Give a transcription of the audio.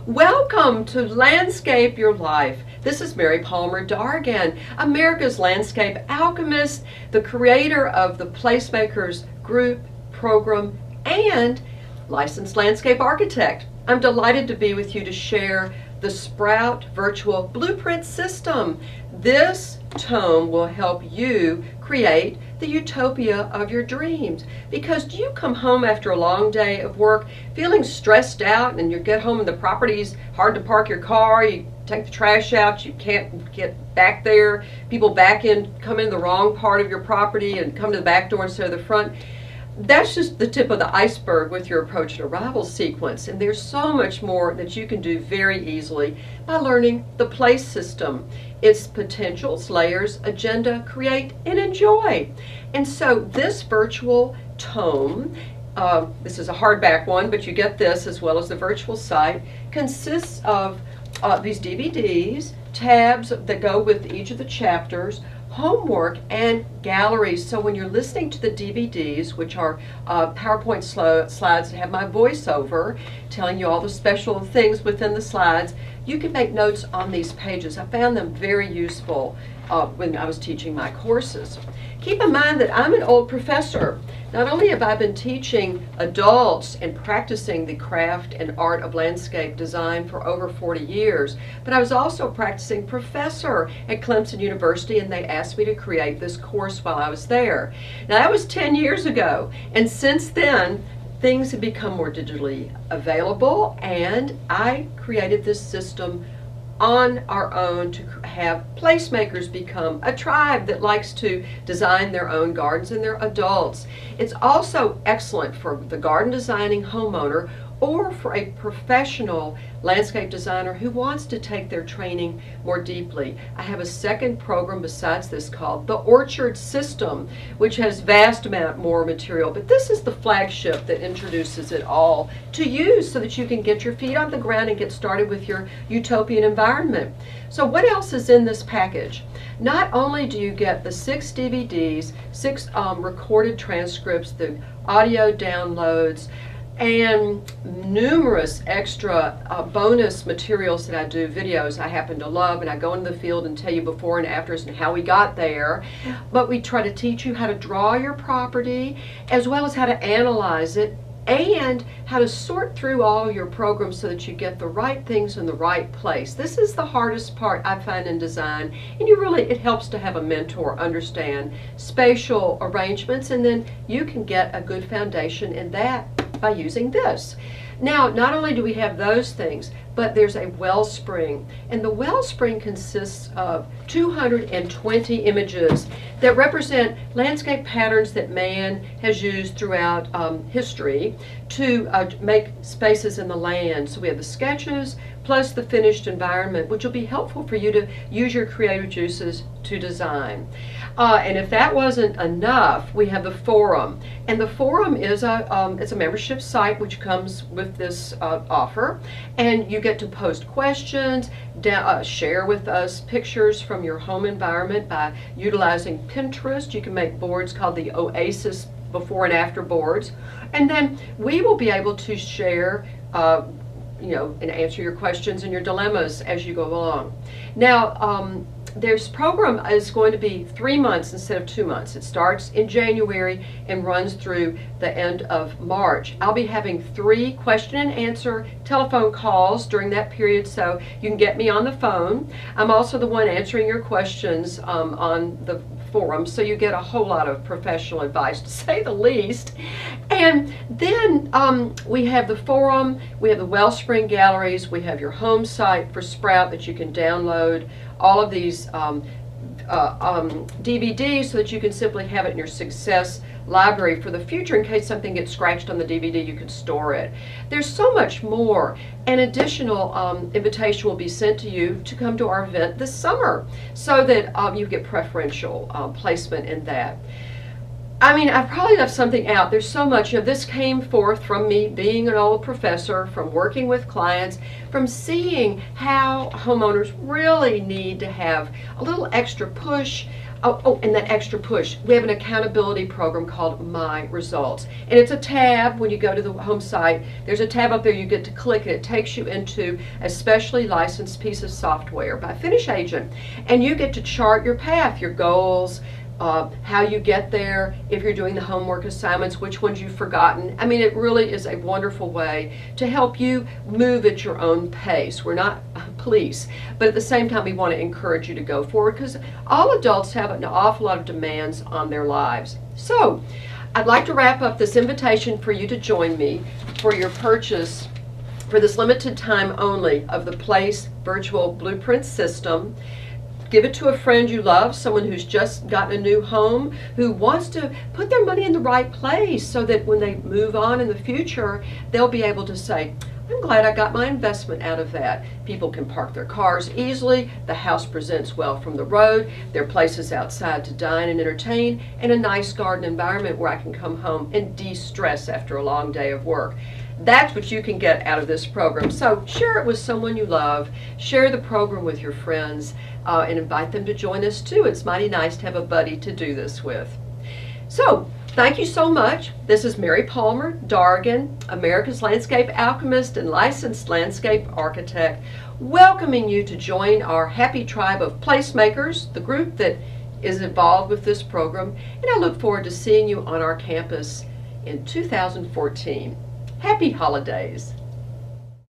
Welcome to Landscape Your Life. This is Mary Palmer Dargan, America's landscape alchemist, the creator of the Placemakers group, program, and licensed landscape architect. I'm delighted to be with you to share the Sprout Virtual Blueprint System. This tome will help you create the utopia of your dreams. Because do you come home after a long day of work feeling stressed out, and you get home and the property's hard to park your car, you take the trash out, you can't get back there, people come in the wrong part of your property and come to the back door instead of the front? That's just the tip of the iceberg with your approach and arrival sequence, and there's so much more that you can do very easily by learning the place system, its potentials, layers, agenda, create, and enjoy. And so this virtual tome, this is a hardback one, but you get this as well as the virtual site, consists of these DVDs, tabs that go with each of the chapters, homework, and galleries. So when you're listening to the DVDs, which are PowerPoint slides that have my voiceover telling you all the special things within the slides, you can make notes on these pages. I found them very useful when I was teaching my courses. Keep in mind that I'm an old professor. Not only have I been teaching adults and practicing the craft and art of landscape design for over 40 years, but I was also a practicing professor at Clemson University, and they asked me to create this course while I was there. Now that was 10 years ago, and since then things have become more digitally available, and I created this system on our own to have placemakers become a tribe that likes to design their own gardens and their adults. It's also excellent for the garden designing homeowner or for a professional landscape designer who wants to take their training more deeply. I have a second program besides this called the Orchard System, which has vast amount more material, but this is the flagship that introduces it all to you so that you can get your feet on the ground and get started with your utopian environment. So what else is in this package? Not only do you get the 6 DVDs, 6 recorded transcripts, the audio downloads, and numerous extra bonus materials that I do, videos I happen to love, and I go into the field and tell you before and afters and how we got there. But we try to teach you how to draw your property as well as how to analyze it and how to sort through all your programs so that you get the right things in the right place. This is the hardest part I find in design, and it helps to have a mentor understand spatial arrangements, and then you can get a good foundation in that by using this. Now, not only do we have those things, but there's a wellspring, and the wellspring consists of 220 images that represent landscape patterns that man has used throughout history to make spaces in the land. So we have the sketches plus the finished environment, which will be helpful for you to use your creative juices to design. And if that wasn't enough, we have the forum, and the forum is it's a membership site which comes with this offer, and you get to post questions, share with us pictures from your home environment by utilizing Pinterest. You can make boards called the Oasis before and after boards, and then we will be able to share and answer your questions and your dilemmas as you go along. Now, this program is going to be 3 months instead of 2 months. It starts in January and runs through the end of March. I'll be having 3 question and answer telephone calls during that period, so you can get me on the phone. I'm also the one answering your questions on the forum, so you get a whole lot of professional advice, to say the least. And then we have the forum, we have the Wellspring galleries, we have your home site for Sprout that you can download all of these DVDs so that you can simply have it in your success library for the future. In case something gets scratched on the DVD, you can store it. There's so much more. An additional invitation will be sent to you to come to our event this summer so that you get preferential placement in that. I mean, I've probably left something out. There's so much. This came forth from me being an old professor, from working with clients, from seeing how homeowners really need to have a little extra push And that extra push. We have an accountability program called My Results. And it's a tab when you go to the home site. There's a tab up there you get to click, and it takes you into a specially licensed piece of software by Finish Agent. And you get to chart your path, your goals, how you get there, if you're doing the homework assignments, which ones you've forgotten. I mean, it really is a wonderful way to help you move at your own pace. We're not police, but at the same time we want to encourage you to go forward, because all adults have an awful lot of demands on their lives. So I'd like to wrap up this invitation for you to join me for your purchase for this limited time only of the Place Virtual Blueprint System. Give it to a friend you love, someone who's just gotten a new home, who wants to put their money in the right place so that when they move on in the future, they'll be able to say, I'm glad I got my investment out of that. People can park their cars easily, the house presents well from the road, there are places outside to dine and entertain, and a nice garden environment where I can come home and de-stress after a long day of work. That's what you can get out of this program. So share it with someone you love, share the program with your friends, and invite them to join us too. It's mighty nice to have a buddy to do this with. So thank you so much. This is Mary Palmer Dargan, America's Landscape Alchemist and licensed landscape architect, welcoming you to join our happy tribe of placemakers, the group that is involved with this program, and I look forward to seeing you on our campus in 2014. Happy holidays.